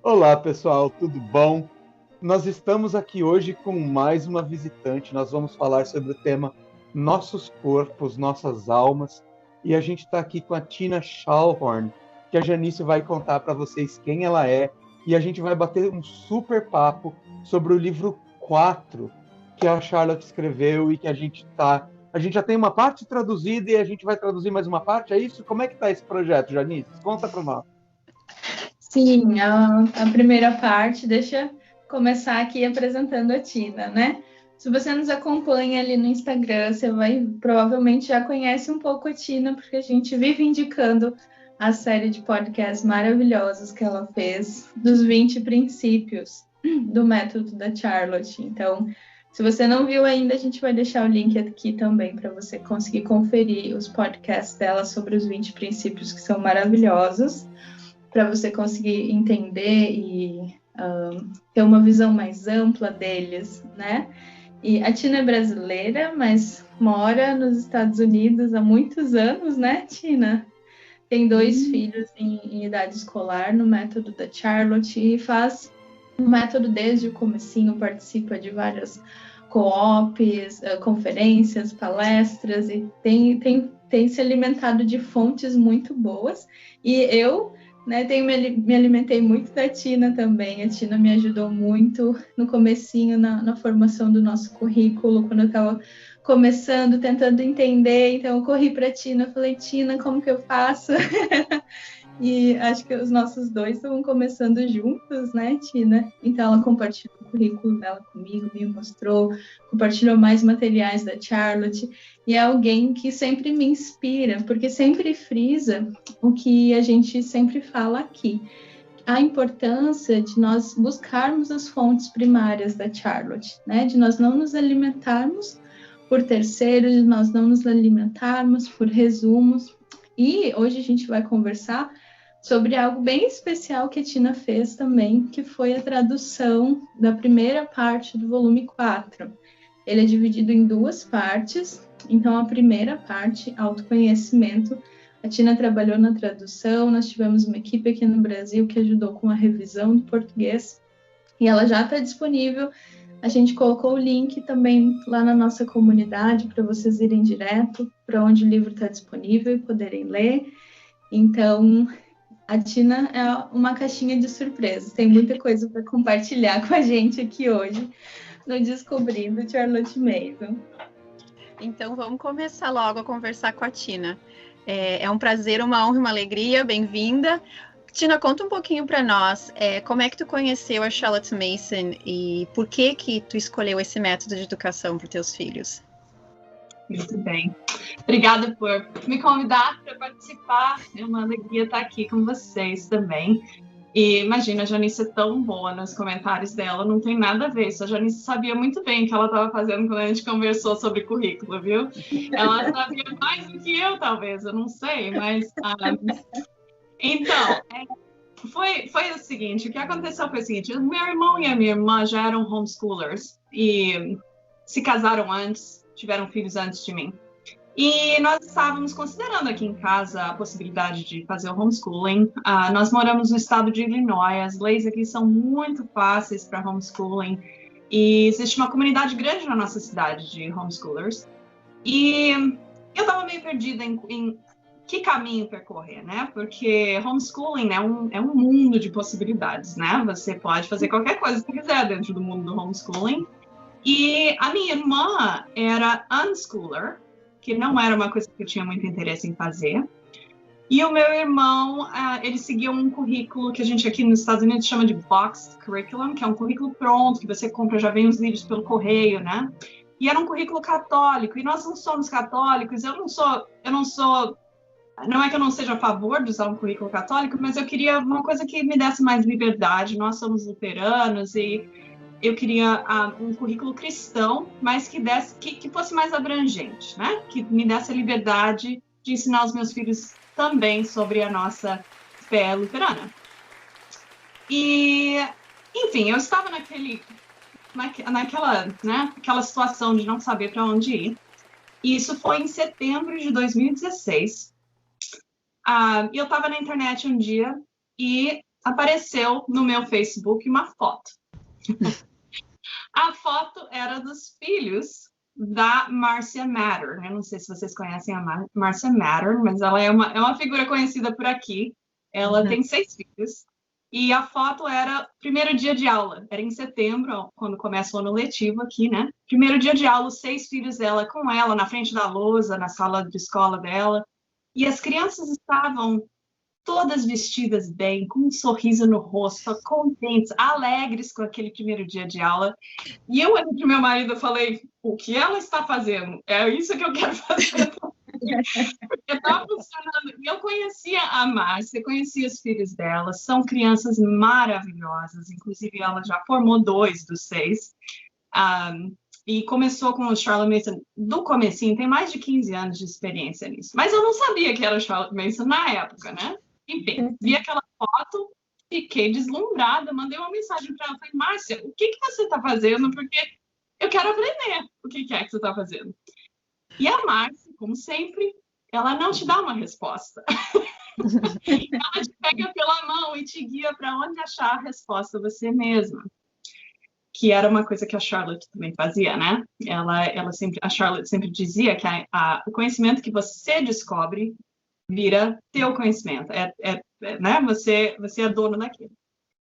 Olá, pessoal, tudo bom? Nós estamos aqui hoje com mais uma visitante. Nós vamos falar sobre o tema Nossos Corpos, Nossas Almas. E a gente está aqui com a Tina Schallhorn, que a Janice vai contar para vocês quem ela é. E a gente vai bater um super papo sobre o livro 4 que a Charlotte escreveu e que a gente já tem uma parte traduzida e a gente vai traduzir mais uma parte, é isso? Como é que está esse projeto, Janice? Conta para nós. Sim, a primeira parte, deixa eu começar aqui apresentando a Tina, né? Se você nos acompanha ali no Instagram, você provavelmente já conhece um pouco a Tina, porque a gente vive indicando a série de podcasts maravilhosos que ela fez, dos 20 princípios do método da Charlotte. Então, se você não viu ainda, a gente vai deixar o link aqui também para você conseguir conferir os podcasts dela sobre os 20 princípios, que são maravilhosos, para você conseguir entender e ter uma visão mais ampla deles, né? E a Tina é brasileira, mas mora nos Estados Unidos há muitos anos, né, Tina? Tem 2 filhos em idade escolar no método da Charlotte e faz o método desde o comecinho, participa de várias co-ops, conferências, palestras e tem se alimentado de fontes muito boas. E eu me alimentei muito da Tina também. A Tina me ajudou muito no comecinho, na formação do nosso currículo, quando eu estava começando, tentando entender. Então, eu corri para a Tina, falei, Tina, como que eu faço? E acho que os nossos 2 estavam começando juntos, né, Tina? Então, ela compartilhou o currículo dela comigo, me mostrou, compartilhou mais materiais da Charlotte. E é alguém que sempre me inspira, porque sempre frisa o que a gente sempre fala aqui. A importância de nós buscarmos as fontes primárias da Charlotte, né? De nós não nos alimentarmos por terceiros, de nós não nos alimentarmos por resumos. E hoje a gente vai conversar sobre algo bem especial que a Tina fez também, que foi a tradução da primeira parte do volume 4. Ele é dividido em 2 partes. Então, a primeira parte, autoconhecimento, a Tina trabalhou na tradução, nós tivemos uma equipe aqui no Brasil que ajudou com a revisão do português, e ela já está disponível. A gente colocou o link também lá na nossa comunidade para vocês irem direto para onde o livro está disponível e poderem ler. Então, a Tina é uma caixinha de surpresas. Tem muita coisa para compartilhar com a gente aqui hoje no Descobrindo Charlotte Mason. Então, vamos começar logo a conversar com a Tina. É um prazer, uma honra e uma alegria. Bem-vinda. Tina, conta um pouquinho para nós, como é que tu conheceu a Charlotte Mason e por que tu escolheu esse método de educação para os teus filhos? Muito bem. Obrigada por me convidar para participar. É uma alegria estar aqui com vocês também. E imagina, a Janice é tão boa nos comentários dela, não tem nada a ver. Isso a Janice sabia muito bem o que ela estava fazendo quando a gente conversou sobre currículo, viu? Ela sabia mais do que eu, talvez, eu não sei, mas... Então, foi o seguinte, o que aconteceu foi o seguinte, o meu irmão e a minha irmã já eram homeschoolers e se casaram antes, tiveram filhos antes de mim. E nós estávamos considerando aqui em casa a possibilidade de fazer o homeschooling. Nós moramos no estado de Illinois, as leis aqui são muito fáceis para homeschooling e existe uma comunidade grande na nossa cidade de homeschoolers. E eu estava meio perdida em que caminho percorrer, né? Porque homeschooling é um mundo de possibilidades, né? Você pode fazer qualquer coisa que quiser dentro do mundo do homeschooling. E a minha irmã era unschooler, que não era uma coisa que eu tinha muito interesse em fazer. E o meu irmão, ele seguia um currículo que a gente aqui nos Estados Unidos chama de Boxed Curriculum, que é um currículo pronto, que você compra, já vem os livros pelo correio, né? E era um currículo católico, e nós não somos católicos, não é que eu não seja a favor de usar um currículo católico, mas eu queria uma coisa que me desse mais liberdade. Nós somos luteranos e eu queria um currículo cristão, mas que fosse mais abrangente, né? Que me desse a liberdade de ensinar os meus filhos também sobre a nossa fé luterana. E, enfim, eu estava aquela situação de não saber para onde ir. E isso foi em setembro de 2016. Eu estava na internet um dia e apareceu no meu Facebook uma foto. A foto era dos filhos da Marcia Matter. Eu não sei se vocês conhecem a Marcia Matter, mas ela é uma figura conhecida por aqui. Ela tem 6 filhos. E a foto era primeiro dia de aula. Era em setembro, quando começa o ano letivo aqui, né? Primeiro dia de aula, os 6 filhos dela com ela, na frente da lousa, na sala de escola dela. E as crianças estavam todas vestidas bem, com um sorriso no rosto, contentes, alegres com aquele primeiro dia de aula. E eu olhei para o meu marido e falei, o que ela está fazendo? É isso que eu quero fazer. Porque estava funcionando. E eu conhecia a Márcia, conhecia os filhos dela, são crianças maravilhosas, inclusive ela já formou 2 dos 6. E começou com o Charlotte Mason do comecinho, tem mais de 15 anos de experiência nisso. Mas eu não sabia que era o Charlotte Mason na época, né? Enfim, vi aquela foto, fiquei deslumbrada, mandei uma mensagem para ela, falei, Márcia, o que você está fazendo? Porque eu quero aprender o que é que você está fazendo. E a Márcia, como sempre, ela não te dá uma resposta. Ela te pega pela mão e te guia para onde achar a resposta você mesma. Que era uma coisa que a Charlotte também fazia, né? A Charlotte sempre dizia que o conhecimento que você descobre vira teu conhecimento, né? Você é dono daquilo.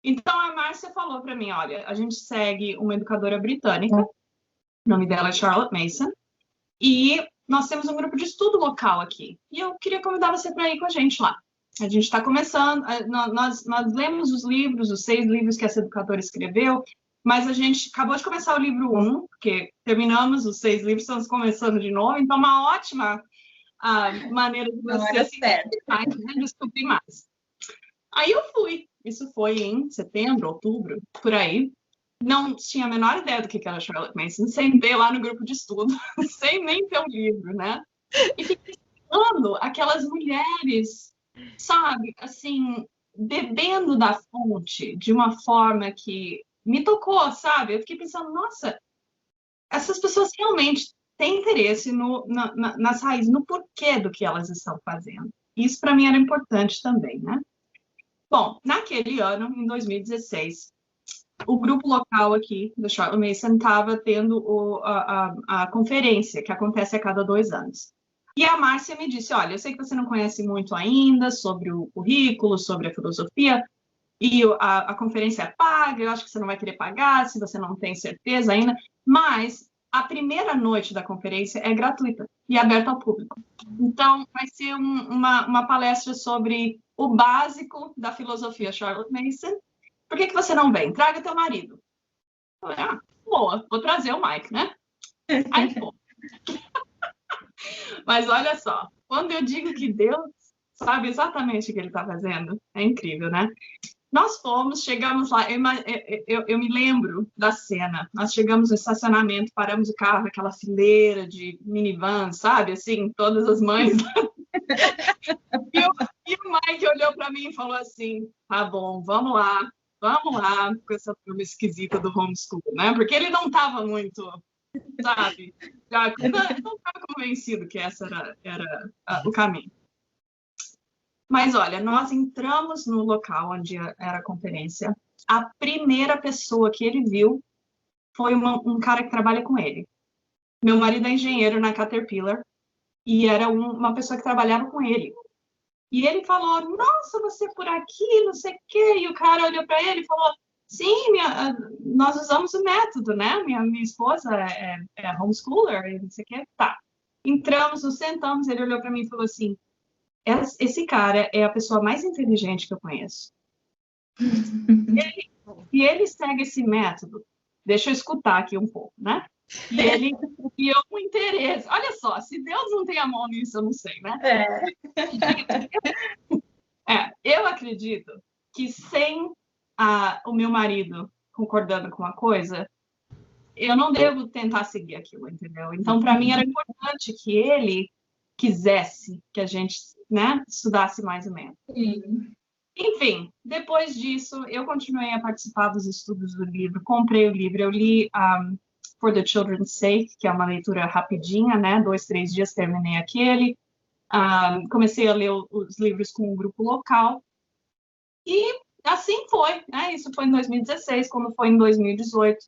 Então a Márcia falou para mim, olha, a gente segue uma educadora britânica, o nome dela é Charlotte Mason, e nós temos um grupo de estudo local aqui. E eu queria convidar você para ir com a gente lá. A gente está começando, nós lemos os livros, os 6 livros que essa educadora escreveu, mas a gente acabou de começar o livro 1, porque terminamos os 6 livros, estamos começando de novo, então uma ótima maneira de você descobrir mais. Aí eu fui, isso foi em setembro, outubro, por aí. Não tinha a menor ideia do que era Charlotte Mason, sentei lá no grupo de estudo, sem nem ter o livro, né? E fiquei estudando aquelas mulheres, sabe, assim, bebendo da fonte de uma forma que me tocou, sabe? Eu fiquei pensando, nossa, essas pessoas realmente têm interesse nas raízes, no porquê do que elas estão fazendo. Isso para mim era importante também, né? Bom, naquele ano, em 2016, o grupo local aqui do Charlotte Mason estava tendo a conferência, que acontece a cada 2 anos. E a Márcia me disse, olha, eu sei que você não conhece muito ainda sobre o currículo, sobre a filosofia, e a conferência é paga, eu acho que você não vai querer pagar, se você não tem certeza ainda, mas a primeira noite da conferência é gratuita e aberta ao público. Então, vai ser uma palestra sobre o básico da filosofia Charlotte Mason. Por que você não vem? Traga teu marido. Eu falei, boa, vou trazer o Mike, né? Aí, pô. Mas olha só, quando eu digo que Deus sabe exatamente o que ele está fazendo, é incrível, né? Nós fomos, chegamos lá, eu me lembro da cena, nós chegamos no estacionamento, paramos o carro, aquela fileira de minivan, sabe, assim, todas as mães. E o Mike olhou para mim e falou assim, tá bom, vamos lá, com essa turma esquisita do homeschool, né, porque ele não estava muito, sabe, já não estava convencido que essa era o caminho. Mas, olha, nós entramos no local onde era a conferência. A primeira pessoa que ele viu foi um cara que trabalha com ele. Meu marido é engenheiro na Caterpillar e era uma pessoa que trabalhava com ele. E ele falou, nossa, você por aqui, não sei o quê. E o cara olhou para ele e falou, sim, nós usamos o método, né? Minha esposa é homeschooler, não sei o quê. Tá. Entramos, nos sentamos, ele olhou para mim e falou assim, esse cara é a pessoa mais inteligente que eu conheço. E ele segue esse método. Deixa eu escutar aqui um pouco, né? E ele criou um interesse. Olha só, se Deus não tem a mão nisso, eu não sei, né? Eu acredito que sem o meu marido concordando com uma coisa, eu não devo tentar seguir aquilo, entendeu? Então, para mim, era importante que ele quisesse que a gente, né, estudasse mais ou menos. Sim. Enfim, depois disso, eu continuei a participar dos estudos do livro, comprei o livro, eu li For the Children's Sake, que é uma leitura rapidinha, né? 2, 3 dias terminei aquele. Comecei a ler os livros com um grupo local. E assim foi, né? Isso foi em 2016, como foi em 2018.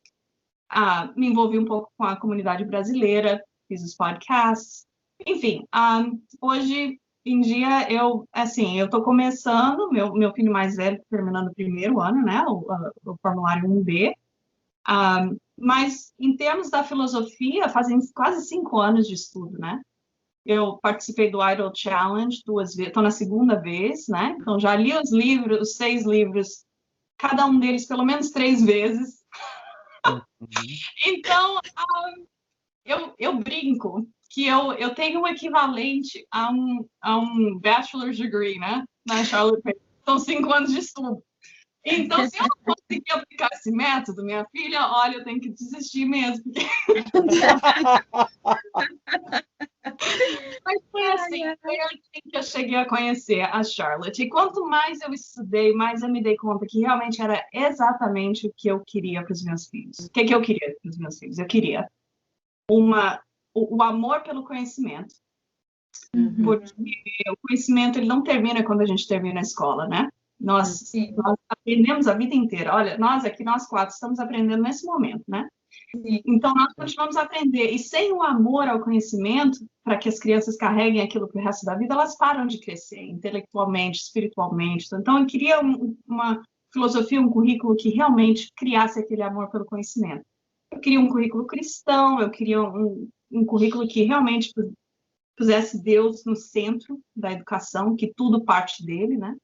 Me envolvi um pouco com a comunidade brasileira, fiz os podcasts. Enfim, hoje em dia, eu estou começando, meu filho mais velho terminando o primeiro ano, né? O formulário 1B. Mas, em termos da filosofia, fazem quase 5 anos de estudo, né? Eu participei do Idle Challenge 2 vezes, estou na segunda vez, né? Então, já li os livros, os 6 livros, cada um deles pelo menos 3 vezes. Então, eu brinco que eu tenho um equivalente a um bachelor's degree, né? Na Charlotte Mason. São 5 anos de estudo. Então, se eu não conseguir aplicar esse método, minha filha, olha, eu tenho que desistir mesmo. Mas foi assim, foi assim que eu cheguei a conhecer a Charlotte. E quanto mais eu estudei, mais eu me dei conta que realmente era exatamente o que eu queria para os meus filhos. O que eu queria para os meus filhos? Eu queria o amor pelo conhecimento. Porque o conhecimento ele não termina quando a gente termina a escola, né? Nós aprendemos a vida inteira. Olha, nós 4 estamos aprendendo nesse momento, né? Então, nós continuamos a aprender. E sem o amor ao conhecimento, para que as crianças carreguem aquilo para o resto da vida, elas param de crescer, intelectualmente, espiritualmente. Então, eu queria uma filosofia, um currículo que realmente criasse aquele amor pelo conhecimento. Eu queria um currículo cristão, eu queria um currículo que realmente pusesse Deus no centro da educação, que tudo parte dele, né?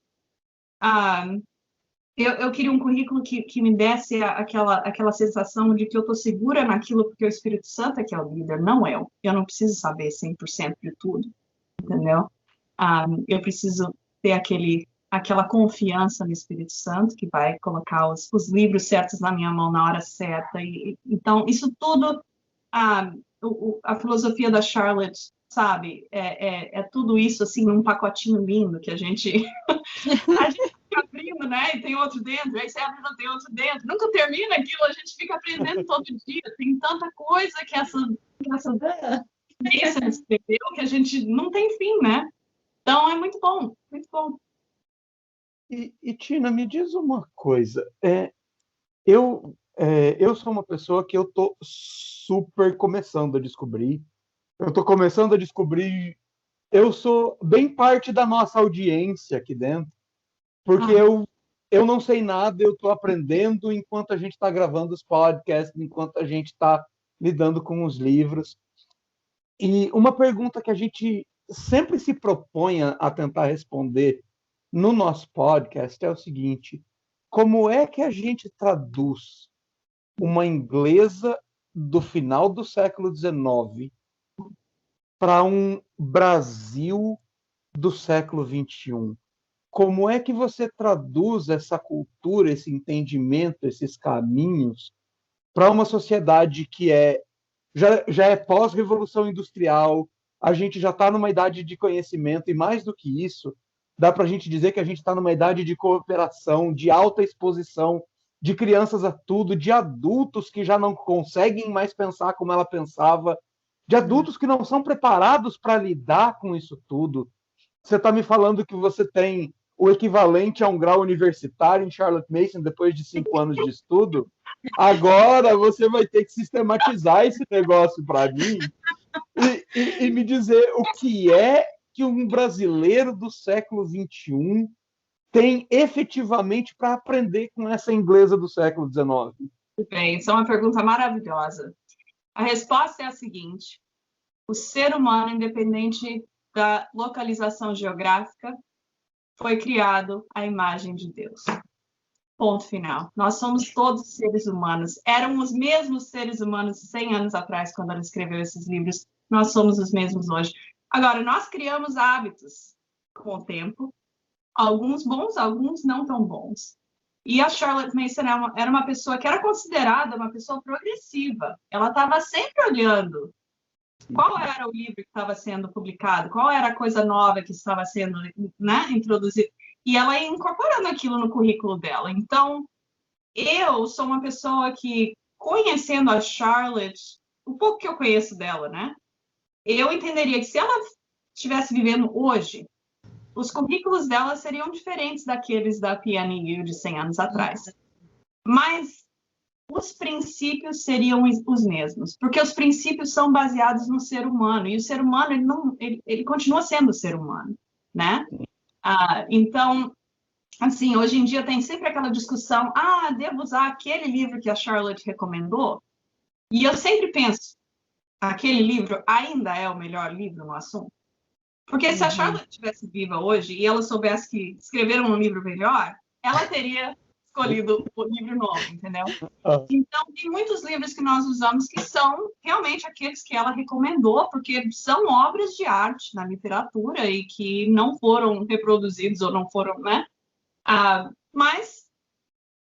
Eu queria um currículo que me desse aquela sensação de que eu estou segura naquilo, porque o Espírito Santo é que é o líder, não eu. Eu não preciso saber 100% de tudo, entendeu? Eu preciso ter aquela confiança no Espírito Santo, que vai colocar os livros certos na minha mão na hora certa. Então, isso tudo, a filosofia da Charlotte, sabe? É tudo isso, assim, num pacotinho lindo que a gente fica abrindo, né? E tem outro dentro, aí você abre e tem outro dentro. Nunca termina aquilo, a gente fica aprendendo todo dia. Tem tanta coisa que essa ciência escreveu que a gente não tem fim, né? Então, é muito bom, muito bom. E Tina, me diz uma coisa. Eu sou uma pessoa que eu tô super começando a descobrir. Eu tô começando a descobrir. Eu sou bem parte da nossa audiência aqui dentro, porque eu não sei nada, eu tô aprendendo enquanto a gente está gravando os podcasts, enquanto a gente está lidando com os livros. E uma pergunta que a gente sempre se propõe a tentar responder no nosso podcast é o seguinte: como é que a gente traduz uma inglesa do final do século XIX para um Brasil do século XXI? Como é que você traduz essa cultura, esse entendimento, esses caminhos para uma sociedade que já é pós-revolução industrial, a gente já está numa idade de conhecimento, e mais do que isso, dá para a gente dizer que a gente está numa idade de cooperação, de alta exposição, de crianças a tudo, de adultos que já não conseguem mais pensar como ela pensava, de adultos que não são preparados para lidar com isso tudo. Você está me falando que você tem o equivalente a um grau universitário em Charlotte Mason depois de 5 anos de estudo? Agora você vai ter que sistematizar esse negócio para mim e me dizer o que é que um brasileiro do século XXI tem efetivamente para aprender com essa inglesa do século XIX. Bem, isso é uma pergunta maravilhosa. A resposta é a seguinte: o ser humano, independente da localização geográfica, foi criado à imagem de Deus. Ponto final. Nós somos todos seres humanos. Eram os mesmos seres humanos 100 anos atrás, quando ela escreveu esses livros. Nós somos os mesmos hoje. Agora, nós criamos hábitos com o tempo, alguns bons, alguns não tão bons. E a Charlotte Mason era uma pessoa que era considerada uma pessoa progressiva. Ela estava sempre olhando qual era o livro que estava sendo publicado, qual era a coisa nova que estava sendo, né, introduzida. e ela ia incorporando aquilo no currículo dela. Então, eu sou uma pessoa que, conhecendo a Charlotte, o pouco que eu conheço dela, né? Eu entenderia que se ela estivesse vivendo hoje, os currículos dela seriam diferentes daqueles da PNU de 100 anos atrás. Mas os princípios seriam os mesmos, porque os princípios são baseados no ser humano, e o ser humano, ele continua sendo o ser humano, né? Então, assim, hoje em dia tem sempre aquela discussão, devo usar aquele livro que a Charlotte recomendou? E eu sempre penso, aquele livro ainda é o melhor livro no assunto? Porque se a Charlotte estivesse viva hoje e ela soubesse que escreveram um livro melhor, ela teria escolhido o livro novo, entendeu? Então, tem muitos livros que nós usamos que são realmente aqueles que ela recomendou, porque são obras de arte na literatura e que não foram reproduzidos ou não foram, né? Mas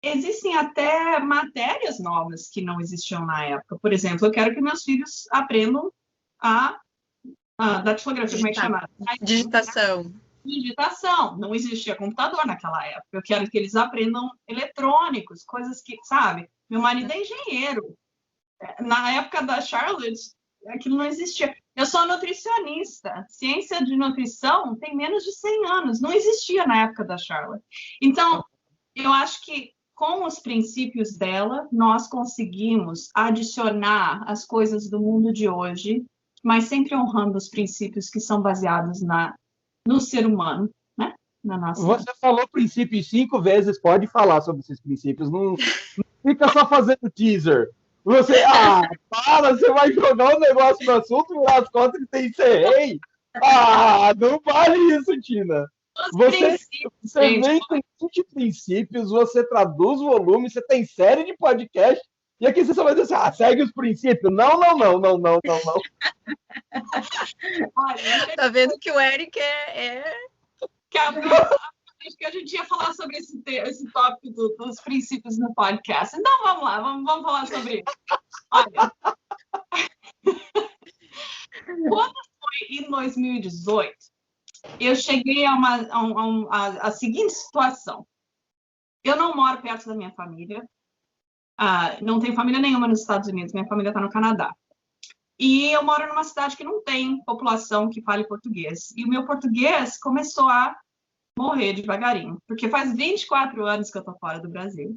existem até matérias novas que não existiam na época. Por exemplo, eu quero que meus filhos aprendam da tipografia, como é que chama? Digitação. Digitação. Não existia computador naquela época. Eu quero que eles aprendam eletrônicos, coisas que, sabe? Meu marido é engenheiro. Na época da Charlotte, aquilo não existia. Eu sou nutricionista. Ciência de nutrição tem menos de 100 anos. Não existia na época da Charlotte. Então, eu acho que com os princípios dela, nós conseguimos adicionar as coisas do mundo de hoje, mas sempre honrando os princípios que são baseados no ser humano, né? Na nossa... Você falou princípios 5 vezes, pode falar sobre esses princípios, não fica só fazendo teaser. Você vai jogar um negócio no assunto, virar as contas e tem encerrei. Não vale isso, Tina. Você vem com 20 princípios, você traduz volume, você tem série de podcast, e aqui você só vai dizer assim, segue os princípios. Não. Tá vendo que o Eric Acho que a gente ia falar sobre esse tópico dos princípios no podcast. Então, vamos lá, vamos falar sobre isso. Olha, quando foi em 2018, eu cheguei a seguinte situação. Eu não moro perto da minha família, não tenho família nenhuma nos Estados Unidos, minha família está no Canadá. E eu moro numa cidade que não tem população que fale português. E o meu português começou a morrer devagarinho, porque faz 24 anos que eu tô fora do Brasil.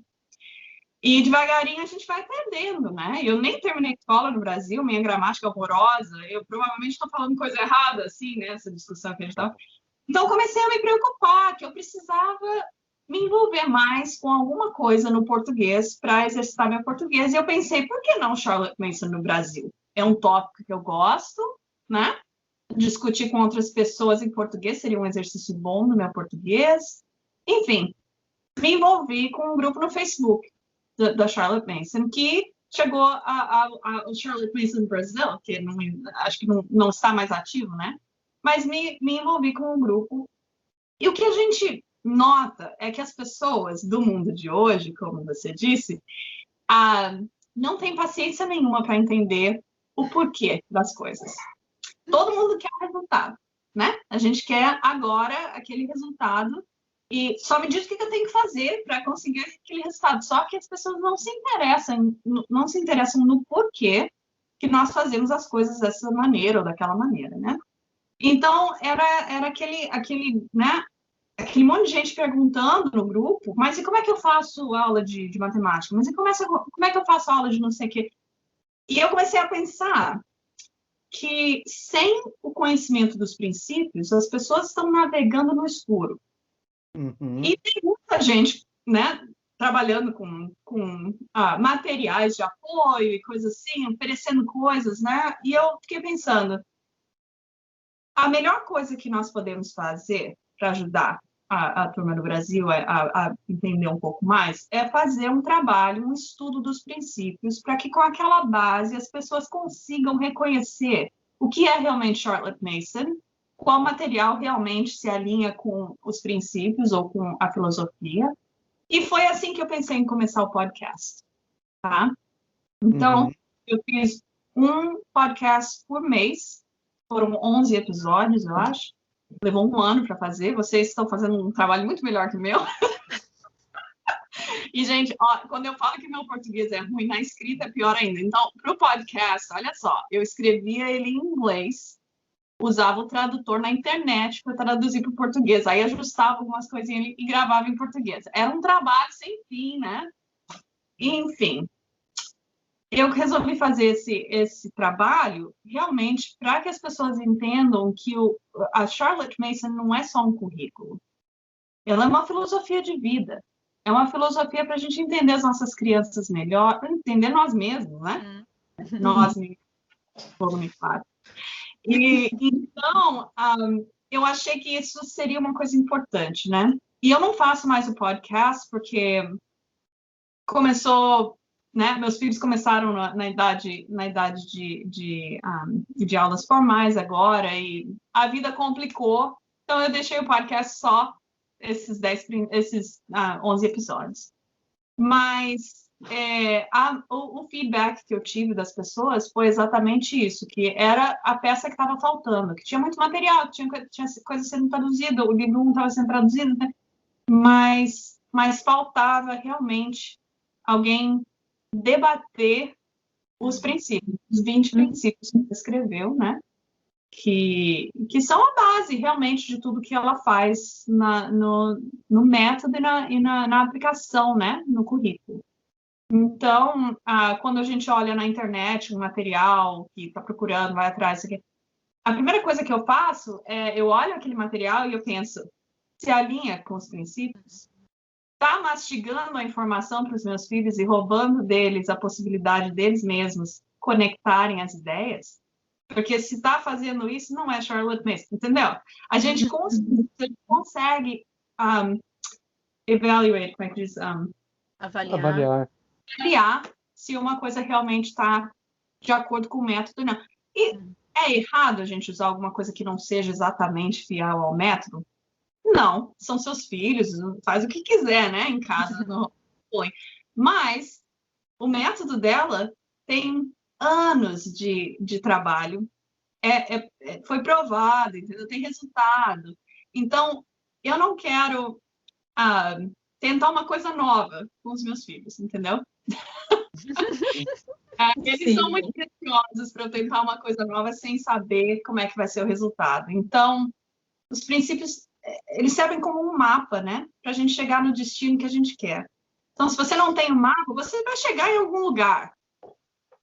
E devagarinho a gente vai perdendo, né? Eu nem terminei escola no Brasil, minha gramática é horrorosa, eu provavelmente estou falando coisa errada, assim, né? Essa discussão que a gente tava. Então, comecei a me preocupar, que eu precisava me envolver mais com alguma coisa no português para exercitar meu português. E eu pensei, por que não Charlotte Mason no Brasil? É um tópico que eu gosto, né? Discutir com outras pessoas em português seria um exercício bom no meu português. Enfim, me envolvi com um grupo no Facebook da Charlotte Mason, que chegou ao Charlotte Mason Brasil, que acho que não está mais ativo, né? Mas me envolvi com um grupo. E o que a gente nota é que as pessoas do mundo de hoje, como você disse, não têm paciência nenhuma para entender o porquê das coisas. Todo mundo quer um resultado, né? A gente quer agora aquele resultado e só me diz o que eu tenho que fazer para conseguir aquele resultado. Só que as pessoas não se interessam no porquê que nós fazemos as coisas dessa maneira ou daquela maneira, né? Então, era aquele, né? Aquele monte de gente perguntando no grupo, mas e como é que eu faço aula de matemática? Mas e como é que eu faço aula de não sei o quê? E eu comecei a pensar que sem o conhecimento dos princípios, as pessoas estão navegando no escuro. Uhum. E tem muita gente, né, trabalhando com materiais de apoio e coisas assim, oferecendo coisas, né? E eu fiquei pensando, a melhor coisa que nós podemos fazer para ajudar a turma do Brasil a entender um pouco mais é fazer um trabalho, um estudo dos princípios, para que com aquela base as pessoas consigam reconhecer o que é realmente Charlotte Mason, qual material realmente se alinha com os princípios ou com a filosofia. E foi assim que eu pensei em começar o podcast, tá? Então, eu fiz um podcast por mês, foram 11 episódios, eu acho. levou 1 ano para fazer. Vocês estão fazendo um trabalho muito melhor que o meu. E, gente, ó, quando eu falo que meu português é ruim, na escrita é pior ainda. Então, para o podcast, olha só, eu escrevia ele em inglês, usava o tradutor na internet para traduzir para o português. Aí ajustava algumas coisinhas e gravava em português. Era um trabalho sem fim, né? Enfim, eu resolvi fazer esse trabalho realmente para que as pessoas entendam que a Charlotte Mason não é só um currículo. Ela é uma filosofia de vida. É uma filosofia para a gente entender as nossas crianças melhor, entender nós mesmos, né? Nós mesmos, como me fala. E então, eu achei que isso seria uma coisa importante, né? E eu não faço mais o podcast porque começou, né? Meus filhos começaram na idade de aulas formais agora e a vida complicou. Então eu deixei o podcast só esses 11 episódios. Mas o feedback que eu tive das pessoas foi exatamente isso, que era a peça que estava faltando, que tinha muito material, tinha coisa sendo traduzida, o livro não estava sendo traduzido, né? Mas faltava realmente alguém debater os princípios, os 20 princípios que você escreveu, né? Que são a base, realmente, de tudo que ela faz no método e na aplicação, né? No currículo. Então, quando a gente olha na internet um material que está procurando, vai atrás, a primeira coisa que eu faço é eu olho aquele material e eu penso, se alinha com os princípios? Está mastigando a informação para os meus filhos e roubando deles a possibilidade deles mesmos conectarem as ideias? Porque se está fazendo isso, não é Charlotte Mason, entendeu? A gente consegue evaluate, como é que diz? Avaliar Se uma coisa realmente está de acordo com o método ou não. E é errado a gente usar alguma coisa que não seja exatamente fiel ao método? Não, são seus filhos, faz o que quiser, né, em casa, não põe. Mas o método dela tem anos de trabalho, foi provado, entendeu? Tem resultado. Então, eu não quero tentar uma coisa nova com os meus filhos, entendeu? Eles são muito preciosos para eu tentar uma coisa nova sem saber como é que vai ser o resultado. Então, os princípios, eles servem como um mapa, né? Para a gente chegar no destino que a gente quer. Então, se você não tem um mapa, você vai chegar em algum lugar,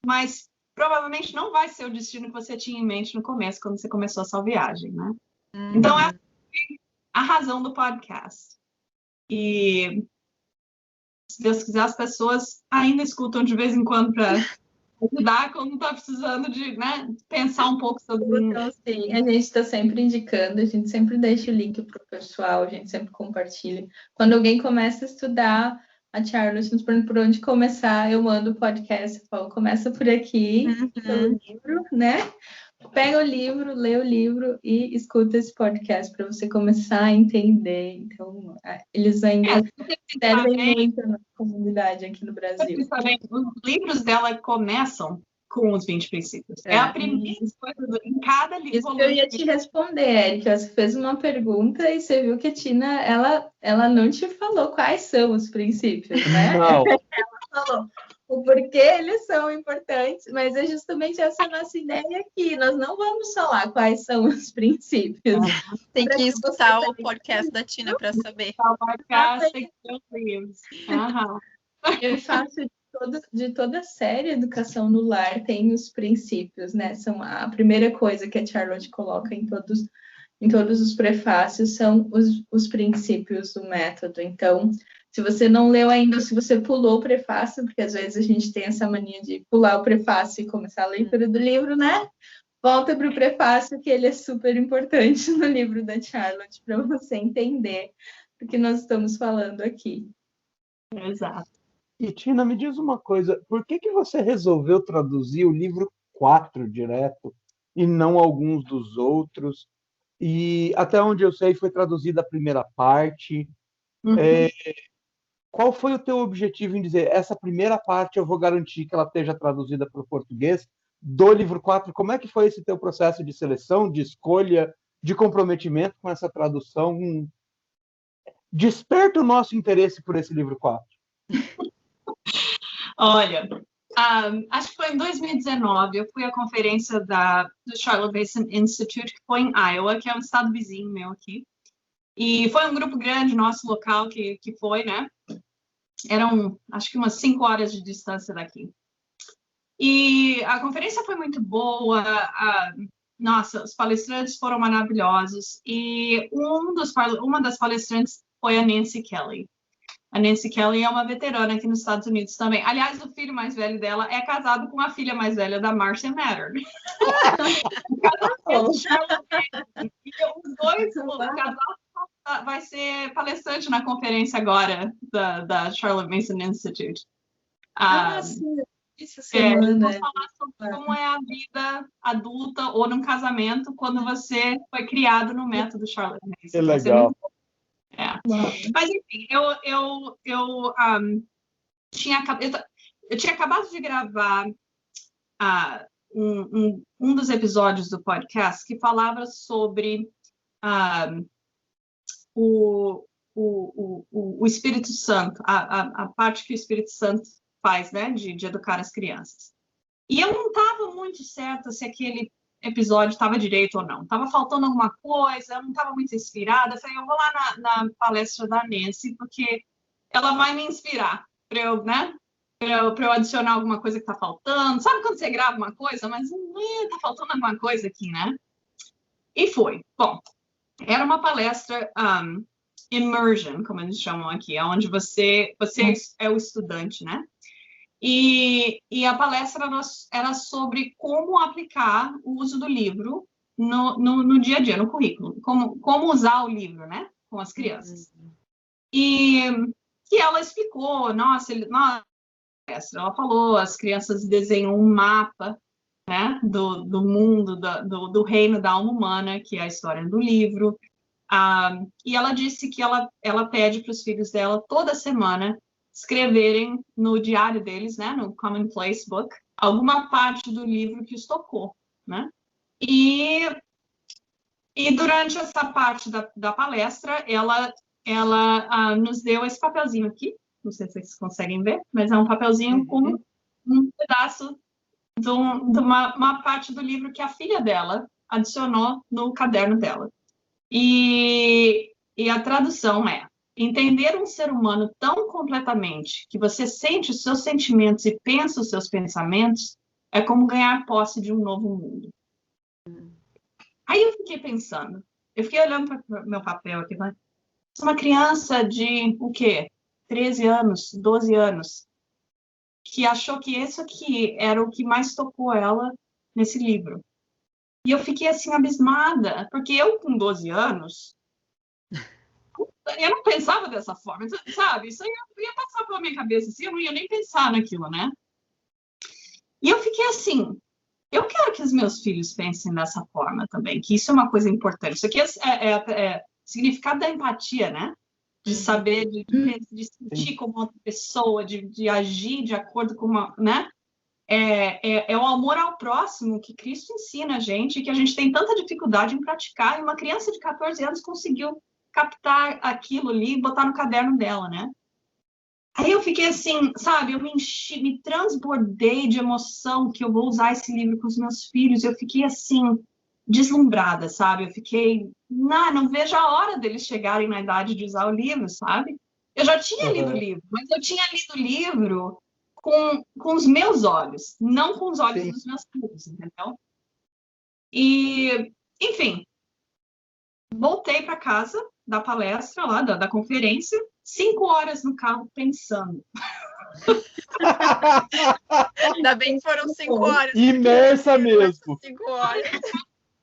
mas provavelmente não vai ser o destino que você tinha em mente no começo, quando você começou a sua viagem, né? Então, essa é a razão do podcast. E, se Deus quiser, as pessoas ainda escutam de vez em quando para ajudar quando está precisando de, né, pensar um pouco sobre... Então, sim, a gente está sempre indicando, a gente sempre deixa o link para o pessoal, a gente sempre compartilha. Quando alguém começa a estudar a Charlotte, nos pergunta por onde começar, eu mando o podcast, eu falo, começa por aqui, pelo livro, né? Pega o livro, lê o livro e escuta esse podcast para você começar a entender. Então, eles ainda servem muito na comunidade aqui no Brasil. Os livros dela começam com os 20 princípios. É a primeira coisa em cada livro. Isso que eu ia te responder, Érica. Você fez uma pergunta e você viu que a Tina, ela não te falou quais são os princípios, né? Não. Ela falou o porquê eles são importantes, mas é justamente essa nossa ideia aqui. Nós não vamos falar quais são os princípios. Tem que escutar o podcast da Tina para saber. O podcast tem que ter os livros. Eu faço de toda a série Educação no Lar, tem os princípios, né? São a primeira coisa que a Charlotte coloca em todos os prefácios, são os princípios do método. Então, se você não leu ainda, se você pulou o prefácio, porque às vezes a gente tem essa mania de pular o prefácio e começar a leitura do livro, né? Volta para o prefácio, que ele é super importante no livro da Charlotte, para você entender do que nós estamos falando aqui. Exato. E, Tina, me diz uma coisa, por que você resolveu traduzir o livro 4 direto e não alguns dos outros? E, até onde eu sei, foi traduzida a primeira parte. Qual foi o teu objetivo em dizer, essa primeira parte eu vou garantir que ela esteja traduzida para o português, do livro 4? Como é que foi esse teu processo de seleção, de escolha de comprometimento com essa tradução desperta o nosso interesse por esse livro 4? Olha, acho que foi em 2019, eu fui à conferência do Charlotte Mason Institute, que foi em Iowa, que é um estado vizinho meu aqui. E foi um grupo grande, nosso local, que foi, né? Eram, acho que umas 5 horas de distância daqui. E a conferência foi muito boa, nossa, os palestrantes foram maravilhosos. E uma das palestrantes foi a Nancy Kelly. A Nancy Kelly é uma veterana aqui nos Estados Unidos também. Aliás, o filho mais velho dela é casado com a filha mais velha da Marcia Matter. Os dois, o casal vai ser palestrante na conferência agora da Charlotte Mason Institute. Sim. Essa Eles vão semana. falar sobre como é a vida adulta ou num casamento quando você foi criado no método Charlotte Mason. Que legal. Mas, enfim, eu tinha acabado de gravar um dos episódios do podcast que falava sobre o Espírito Santo, a parte que o Espírito Santo faz, né, de educar as crianças. E eu não estava muito certa se aquele episódio estava direito ou não. Estava faltando alguma coisa, eu não estava muito inspirada. Eu falei, eu vou lá na palestra da Nancy, porque ela vai me inspirar para eu, né, para eu adicionar alguma coisa que está faltando. Sabe quando você grava uma coisa, mas está faltando alguma coisa aqui, né? E foi. Bom, era uma palestra immersion, como eles chamam aqui, onde você é o estudante, né? E a palestra era sobre como aplicar o uso do livro no dia a dia, no currículo. Como usar o livro, né? Com as crianças. E ela explicou, ela falou, as crianças desenham um mapa, né, do mundo, do reino da alma humana, que é a história do livro. E ela disse que ela pede para os filhos dela, toda semana, escreverem no diário deles, né, no Commonplace Book, alguma parte do livro que os tocou, né? E durante essa parte da palestra, ela nos deu esse papelzinho aqui, não sei se vocês conseguem ver, mas é um papelzinho com um pedaço de uma parte do livro que a filha dela adicionou no caderno dela. E a tradução é: entender um ser humano tão completamente que você sente os seus sentimentos e pensa os seus pensamentos é como ganhar posse de um novo mundo. Aí eu fiquei pensando, eu fiquei olhando para o meu papel aqui, né? Uma criança de, 13 anos, 12 anos, que achou que isso aqui era o que mais tocou ela nesse livro. E eu fiquei assim, abismada, porque eu com 12 anos, eu não pensava dessa forma, sabe? Isso ia passar pela minha cabeça, assim, eu não ia nem pensar naquilo, né? E eu fiquei assim, eu quero que os meus filhos pensem dessa forma também, que isso é uma coisa importante. Isso aqui é significado da empatia, né? De saber, de sentir como outra pessoa, de agir de acordo com uma, né? É o amor ao próximo que Cristo ensina a gente, que a gente tem tanta dificuldade em praticar, e uma criança de 14 anos conseguiu captar aquilo ali e botar no caderno dela, né? Aí eu fiquei assim, sabe, eu me transbordei de emoção que eu vou usar esse livro com os meus filhos, eu fiquei assim, deslumbrada, sabe? Eu fiquei, não vejo a hora deles chegarem na idade de usar o livro, sabe? Eu já tinha lido o livro, mas eu tinha lido o livro com os meus olhos, não com os olhos dos meus filhos, entendeu? E, enfim, voltei para casa da palestra lá, da conferência, 5 horas no carro pensando. Ainda bem que foram 5 horas. Imersa mesmo. 5 horas.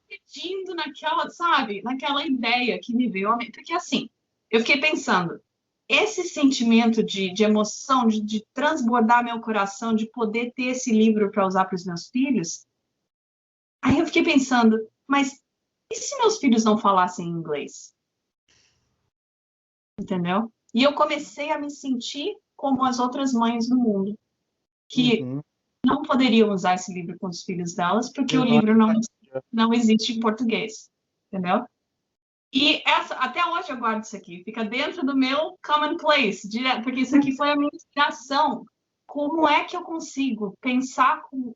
Pedindo naquela ideia que me veio. Porque assim, eu fiquei pensando, esse sentimento de emoção, de transbordar meu coração, de poder ter esse livro para usar para os meus filhos, aí eu fiquei pensando, mas e se meus filhos não falassem inglês? Entendeu? E eu comecei a me sentir como as outras mães do mundo, que não poderiam usar esse livro com os filhos delas, porque o livro não existe em português. entendeu? E até hoje eu guardo isso aqui, fica dentro do meu commonplace, direto, porque isso aqui foi a minha inspiração. Como é que eu consigo pensar com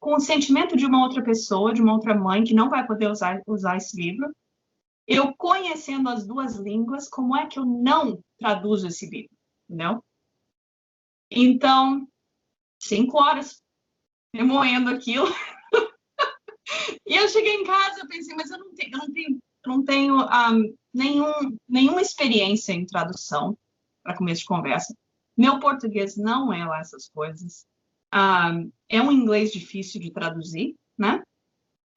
o sentimento de uma outra pessoa, de uma outra mãe, que não vai poder usar esse livro? Eu conhecendo as duas línguas, como é que eu não traduzo esse livro? Entendeu? Então, 5 horas remoendo aquilo. E eu cheguei em casa, eu pensei, mas eu não tenho nenhuma experiência em tradução para começo de conversa. Meu português não é lá essas coisas. É um inglês difícil de traduzir, né?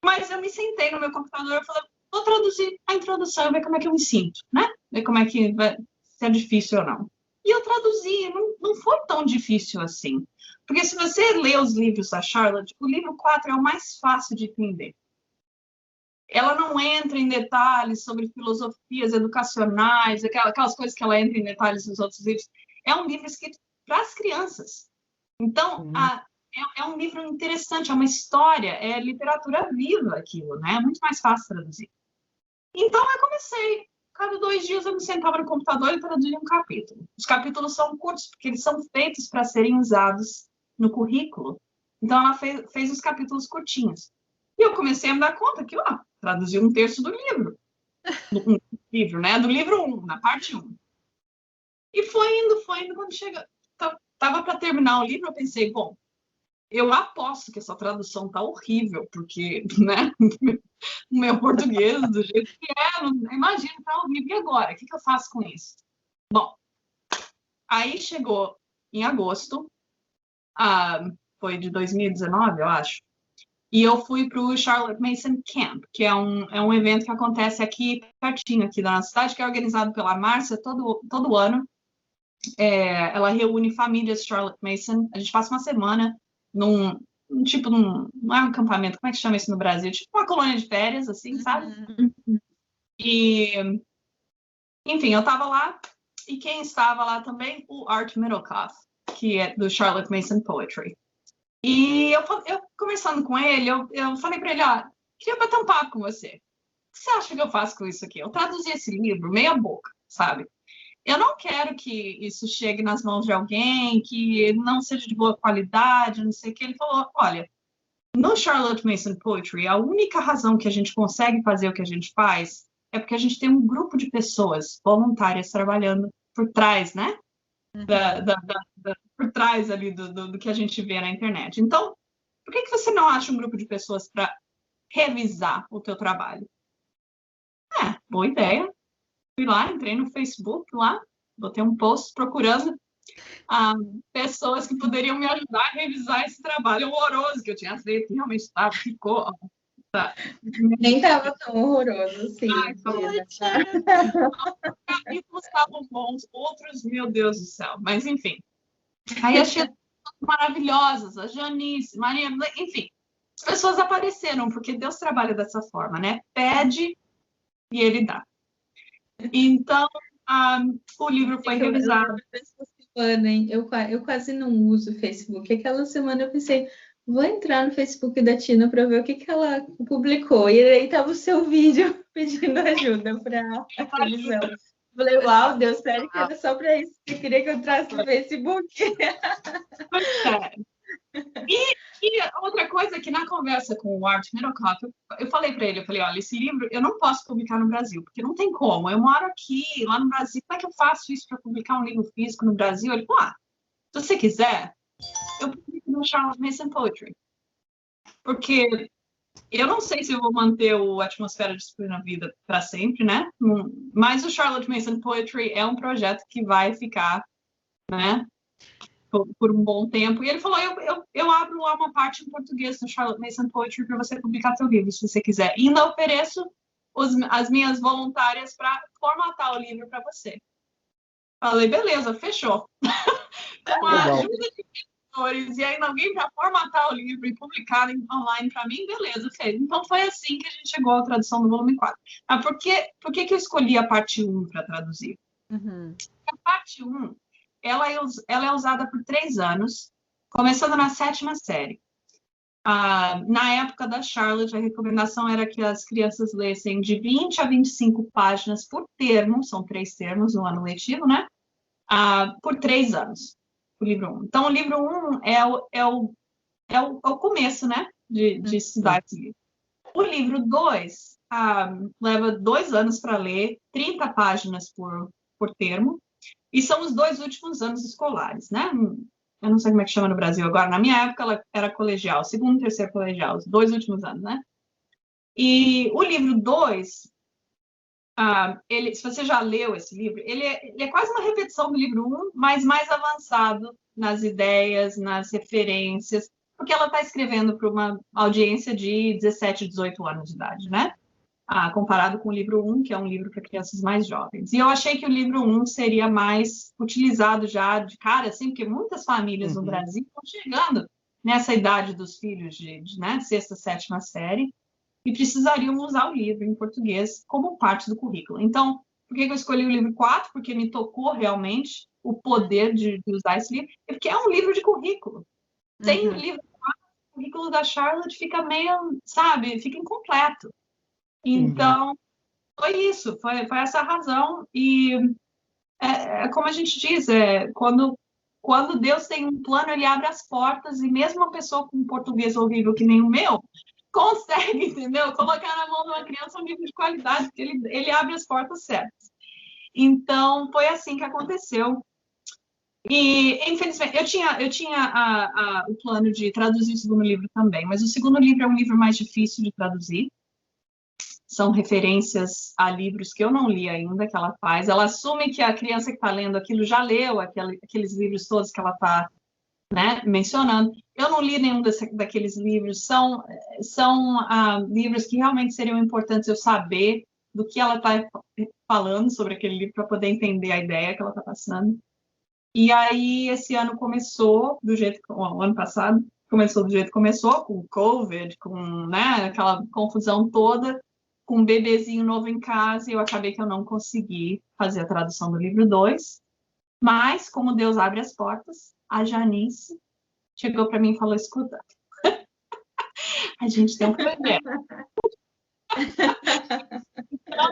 Mas eu me sentei no meu computador e falei, vou traduzir a introdução, ver como é que eu me sinto, né? Ver como é que se é difícil ou não. E eu traduzi, não foi tão difícil assim. Porque se você lê os livros da Charlotte, o livro 4 é o mais fácil de entender. Ela não entra em detalhes sobre filosofias educacionais, aquelas coisas que ela entra em detalhes nos outros livros. É um livro escrito para as crianças. Então, é um livro interessante, é uma história, é literatura viva aquilo, né? É muito mais fácil traduzir. Então, eu comecei. Cada 2 dias eu me sentava no computador e traduzia um capítulo. Os capítulos são curtos, porque eles são feitos para serem usados no currículo. Então, ela fez os capítulos curtinhos. E eu comecei a me dar conta que, traduzi 1/3 do livro. Né? Do livro 1, na parte 1. E foi indo, quando chega... Tava para terminar o livro, eu pensei, bom, eu aposto que essa tradução tá horrível, porque, né, o meu português, do jeito que é, imagina, tá horrível. E agora? O que eu faço com isso? Bom, aí chegou em agosto, foi de 2019, eu acho, e eu fui para o Charlotte Mason Camp, que é um evento que acontece aqui, pertinho aqui da nossa cidade, que é organizado pela Márcia todo ano. Ela reúne famílias Charlotte Mason. A gente passa uma semana não é um acampamento, como é que chama isso no Brasil? Tipo uma colônia de férias, assim, sabe? E, enfim, eu estava lá, e quem estava lá também? O Art Middlecoff, que é do Charlotte Mason Poetry. E eu conversando com ele, eu falei para ele, queria bater um papo com você. O que você acha que eu faço com isso aqui? Eu traduzi esse livro meia boca, sabe? Eu não quero que isso chegue nas mãos de alguém, que não seja de boa qualidade, não sei o que. Ele falou, olha, no Charlotte Mason Poetry, a única razão que a gente consegue fazer o que a gente faz é porque a gente tem um grupo de pessoas voluntárias trabalhando por trás, né? Por trás ali do que a gente vê na internet. Então, por que você não acha um grupo de pessoas para revisar o teu trabalho? Boa ideia. Fui lá, entrei no Facebook lá, botei um post procurando pessoas que poderiam me ajudar a revisar esse trabalho horroroso que eu tinha feito. Realmente ficou... Nem estava tão horroroso, sim. Capítulos estavam bons, outros, meu Deus do céu. Mas, enfim. Aí achei maravilhosas, a Janice, Maria, enfim. As pessoas apareceram, porque Deus trabalha dessa forma, né? Pede e ele dá. Então, o livro foi revisado. Eu quase não uso o Facebook. Aquela semana eu pensei, vou entrar no Facebook da Tina para ver o que ela publicou. E aí estava o seu vídeo pedindo ajuda para a revisão. Falei, uau, Deus, sério que era só para isso que você queria que eu entrasse no Facebook? E outra coisa que na conversa com o Art Middlecoff, eu falei para ele, olha, esse livro eu não posso publicar no Brasil, porque não tem como. Eu moro aqui, lá no Brasil, como é que eu faço isso para publicar um livro físico no Brasil? Ele falou, se você quiser, eu publico no Charlotte Mason Poetry. Porque eu não sei se eu vou manter o Atmosfera de Disciplina na Vida para sempre, né? Mas o Charlotte Mason Poetry é um projeto que vai ficar, né? Por um bom tempo. E ele falou, eu abro lá uma parte em português no Charlotte Mason Poetry para você publicar seu livro, se você quiser. E ainda ofereço as minhas voluntárias para formatar o livro para você. Falei, beleza, fechou. Com a ajuda de editores e ainda alguém para formatar o livro e publicar online para mim, beleza, fez. Então foi assim que a gente chegou à tradução do volume 4. Por que eu escolhi a parte 1 para traduzir? A parte 1, ela é usada por 3 anos, começando na 7ª série. Na época da Charlotte, a recomendação era que as crianças lessem de 20 a 25 páginas por termo, são 3 termos no ano letivo, né? Por 3 anos, o livro 1. Então, o livro 1 é o começo, né? De estudar esse livro. O livro 2 leva 2 anos para ler, 30 páginas por termo, e são os 2 últimos anos escolares, né? Eu não sei como é que chama no Brasil agora. Na minha época, ela era colegial, segundo e terceiro colegial, os 2 últimos anos, né? E o livro 2, se você já leu esse livro, ele é quase uma repetição do livro 1, mas mais avançado nas ideias, nas referências, porque ela está escrevendo para uma audiência de 17, 18 anos de idade, né? Comparado com o livro 1, que é um livro para crianças mais jovens. E eu achei que o livro 1 seria mais utilizado já de cara, assim, porque muitas famílias no Brasil estão chegando nessa idade dos filhos de né, 6ª, 7ª série e precisariam usar o livro em português como parte do currículo. Então, por que eu escolhi o livro 4? Porque me tocou realmente o poder de usar esse livro, porque é um livro de currículo. Sem o livro 4, o currículo da Charlotte fica meio, sabe, fica incompleto. Então, foi isso, foi essa a razão. E, como a gente diz, quando Deus tem um plano, ele abre as portas, e mesmo uma pessoa com um português horrível que nem o meu, consegue, entendeu? Colocar na mão de uma criança um livro de qualidade, porque ele abre as portas certas. Então, foi assim que aconteceu. E, infelizmente, eu tinha o plano de traduzir o segundo livro também, mas o segundo livro é um livro mais difícil de traduzir. São referências a livros que eu não li ainda, que ela faz. Ela assume que a criança que está lendo aquilo já leu aqueles livros todos que ela está, né, mencionando. Eu não li nenhum daqueles livros. São livros que realmente seriam importantes eu saber do que ela está falando sobre aquele livro para poder entender a ideia que ela está passando. E aí, esse ano começou o ano passado começou do jeito que começou, com o COVID, com, né, aquela confusão toda, com um bebezinho novo em casa, e eu acabei que eu não consegui fazer a tradução do livro 2. Mas, como Deus abre as portas, a Janice chegou para mim e falou: escuta, a gente tem um projeto. Então,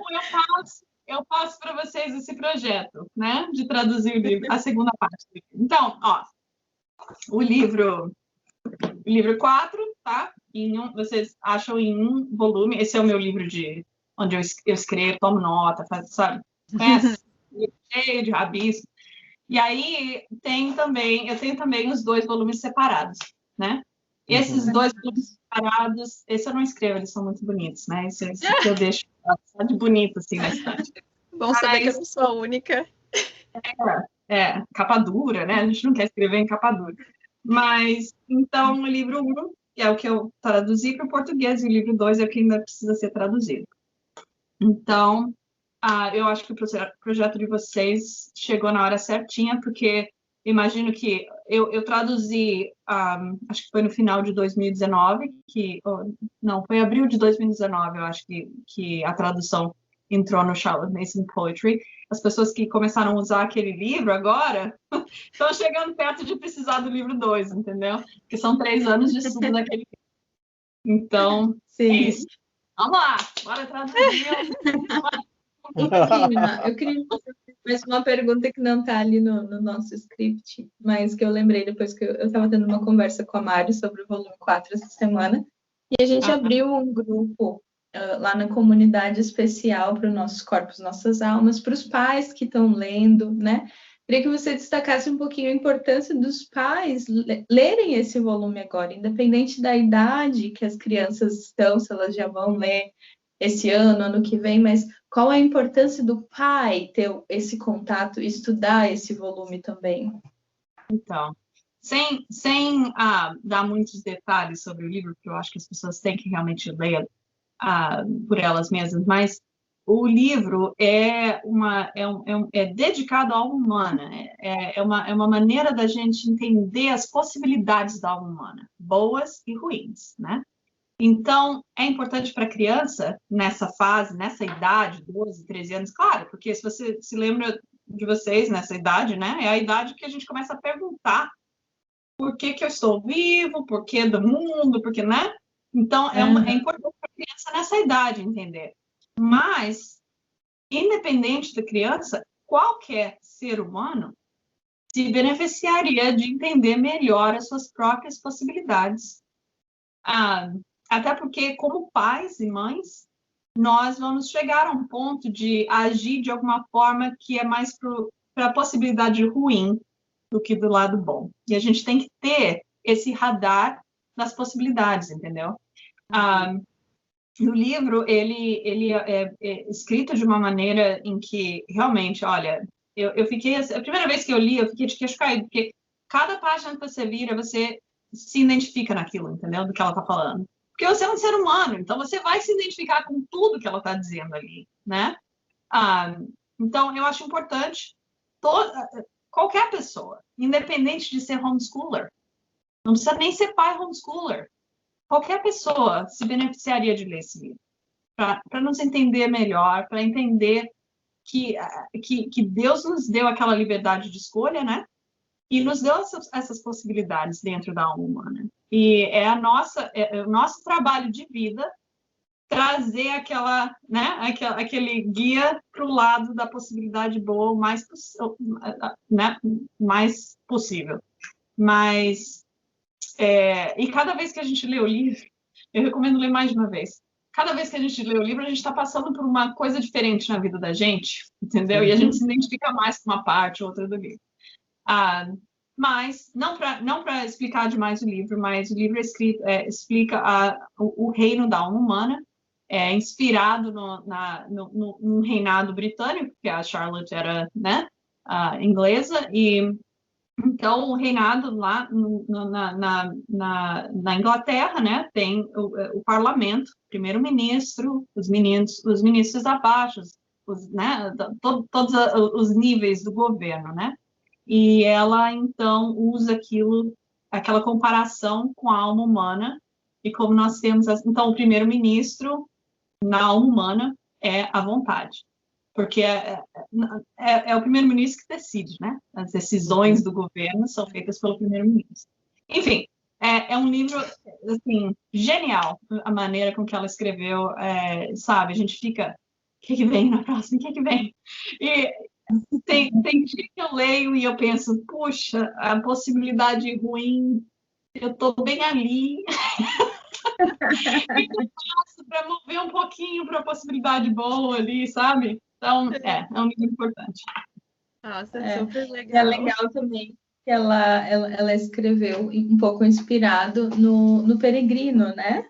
eu passo para vocês esse projeto, né, de traduzir o livro, a segunda parte. Então, o livro 4, tá? Vocês acham em um volume. Esse é o meu livro onde eu escrevo, tomo nota, sabe? Cheio de rabisco. E aí eu tenho também os 2 volumes separados, né? Esses 2 volumes separados, esse eu não escrevo, eles são muito bonitos, né? Esse que eu deixo só de bonito, assim, na estante. Bom saber que eu não sou a única. Capa dura, né? A gente não quer escrever em capa dura. Mas, então, o livro 1 é o que eu traduzi para o português, e o livro 2 é o que ainda precisa ser traduzido. Então, eu acho que o projeto de vocês chegou na hora certinha, porque imagino que eu traduzi, acho que foi no final de 2019, não, foi abril de 2019, eu acho que a tradução entrou no Charlotte Mason Poetry. As pessoas que começaram a usar aquele livro agora estão chegando perto de precisar do livro 2, entendeu? Porque são 3 anos de estudo daquele livro. Então, sim. É isso. Vamos lá, bora traduzir. Eu queria fazer mais uma pergunta que não está ali no nosso script, mas que eu lembrei depois que eu estava tendo uma conversa com a Mari sobre o volume 4 essa semana, e a gente abriu um grupo lá na comunidade especial para os nossos corpos, nossas almas, para os pais que estão lendo, né? Queria que você destacasse um pouquinho a importância dos pais lerem esse volume agora, independente da idade que as crianças estão, se elas já vão ler esse ano que vem, mas qual a importância do pai ter esse contato e estudar esse volume também? Então, sem dar muitos detalhes sobre o livro, porque eu acho que as pessoas têm que realmente ler por elas mesmas, mas o livro é dedicado à alma humana, é uma maneira da gente entender as possibilidades da alma humana, boas e ruins, né? Então, é importante para a criança, nessa fase, nessa idade, 12, 13 anos, claro, porque se você se lembra de vocês nessa idade, né? É a idade que a gente começa a perguntar por que que eu estou vivo, por que do mundo, porque, né? Então, é importante para a criança nessa idade entender. Mas, independente da criança, qualquer ser humano se beneficiaria de entender melhor as suas próprias possibilidades. Até porque, como pais e mães, nós vamos chegar a um ponto de agir de alguma forma que é mais para a possibilidade ruim do que do lado bom. E a gente tem que ter esse radar das possibilidades, entendeu? No livro, ele é escrito de uma maneira em que, realmente, olha, eu fiquei... A primeira vez que eu li, eu fiquei de queixo caído, porque cada página que você vira, você se identifica naquilo, entendeu? Do que ela está falando. Porque você é um ser humano, então você vai se identificar com tudo que ela está dizendo ali, né? Então, eu acho importante qualquer pessoa, independente de ser homeschooler, não precisa nem ser pai homeschooler, qualquer pessoa se beneficiaria de ler esse livro, para nos entender melhor, para entender que Deus nos deu aquela liberdade de escolha, né? E nos deu essas possibilidades dentro da alma humana. E é o nosso trabalho de vida trazer aquele guia para o lado da possibilidade boa o mais possível. Mas, e cada vez que a gente lê o livro, eu recomendo ler mais de uma vez. Cada vez que a gente lê o livro, a gente está passando por uma coisa diferente na vida da gente, entendeu? E a gente se identifica mais com uma parte ou outra do livro. Mas, não para explicar demais o livro, mas o livro explica o reino da alma humana, inspirado num reinado britânico, que a Charlotte era, né, inglesa, e então o reinado lá na Inglaterra, né, tem o parlamento, primeiro-ministro, os ministros abaixo, né, todos os níveis do governo, né? E ela, então, usa aquela comparação com a alma humana, e como nós temos... Então, o primeiro-ministro, na alma humana, é a vontade. Porque é o primeiro-ministro que decide, né? As decisões do governo são feitas pelo primeiro-ministro. Enfim, é um livro, assim, genial, a maneira com que ela escreveu, sabe? A gente fica... O que vem na próxima? O que vem? E... Tem dia que eu leio e eu penso, puxa, a possibilidade ruim, eu estou bem ali. E eu faço para mover um pouquinho para a possibilidade boa ali, sabe? Então, é um livro importante. Nossa, super legal. É legal também que ela escreveu um pouco inspirado no Peregrino, né?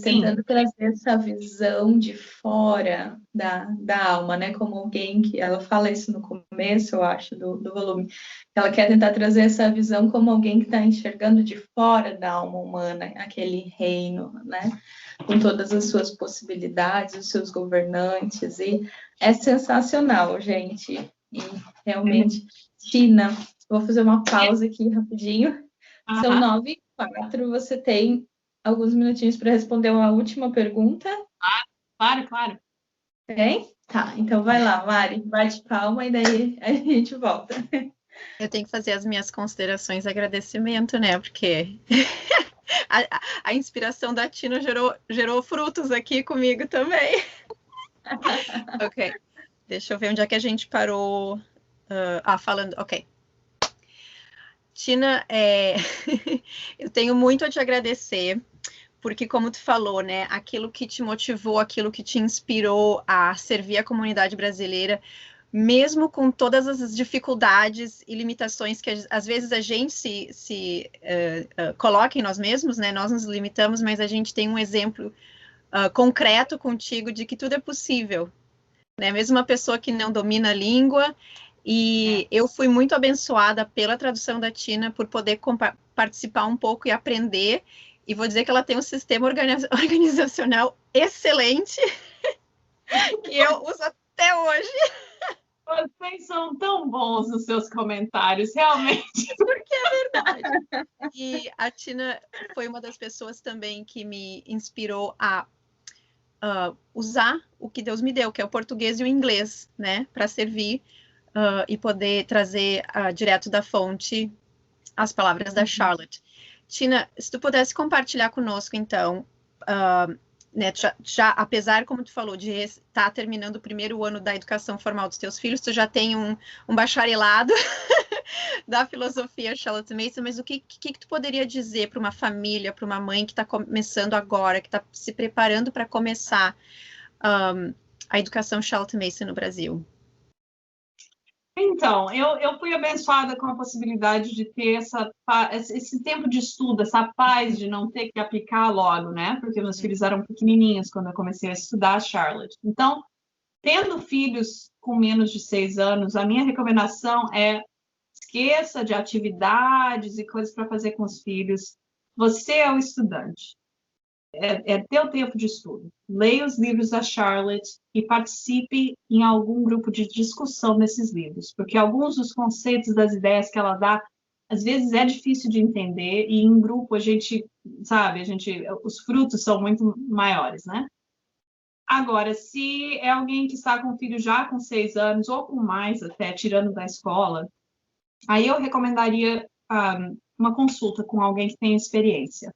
Tentando trazer essa visão de fora da alma, né? Como alguém que... Ela fala isso no começo, eu acho, do volume. Ela quer tentar trazer essa visão como alguém que está enxergando de fora da alma humana, aquele reino, né? Com todas as suas possibilidades, os seus governantes. E é sensacional, gente. E realmente, Tina, vou fazer uma pausa aqui rapidinho. São 9h04, você tem alguns minutinhos para responder uma última pergunta. Claro. Tem? Tá, então vai lá, Mari, bate palma e daí a gente volta. Eu tenho que fazer as minhas considerações e agradecimento, né? Porque a inspiração da Tina gerou frutos aqui comigo também. Ok, deixa eu ver onde é que a gente parou. Falando, ok. Tina, eu tenho muito a te agradecer, porque como tu falou, né, aquilo que te motivou, aquilo que te inspirou a servir a comunidade brasileira, mesmo com todas as dificuldades e limitações que às vezes a gente se coloca em nós mesmos, né, nós nos limitamos, mas a gente tem um exemplo concreto contigo de que tudo é possível, né, mesmo uma pessoa que não domina a língua. E eu fui muito abençoada pela tradução da Tina, por poder participar um pouco e aprender. E vou dizer que ela tem um sistema organizacional excelente, que eu uso até hoje. Vocês são tão bons nos seus comentários, realmente. Porque é verdade. E a Tina foi uma das pessoas também que me inspirou a usar o que Deus me deu, que é o português e o inglês, né, para servir. E poder trazer direto da fonte as palavras da Charlotte. Tina, se tu pudesse compartilhar conosco, então, né, já, apesar, como tu falou, de estar terminando o primeiro ano da educação formal dos teus filhos, tu já tem um bacharelado da filosofia Charlotte Mason, mas o que tu poderia dizer para uma família, para uma mãe que está começando agora, que está se preparando para começar a educação Charlotte Mason no Brasil? Então, eu fui abençoada com a possibilidade de ter esse tempo de estudo, essa paz de não ter que aplicar logo, né? Porque meus filhos eram pequenininhos quando eu comecei a estudar Charlotte. Então, tendo filhos com menos de 6 anos, a minha recomendação é esqueça de atividades e coisas para fazer com os filhos. Você é o estudante. É teu tempo de estudo. Leia os livros da Charlotte e participe em algum grupo de discussão desses livros, porque alguns dos conceitos, das ideias que ela dá, às vezes é difícil de entender, e em grupo a gente, sabe, os frutos são muito maiores, né? Agora, se é alguém que está com o filho já com 6 anos, ou com mais até, tirando da escola, aí eu recomendaria uma consulta com alguém que tem experiência.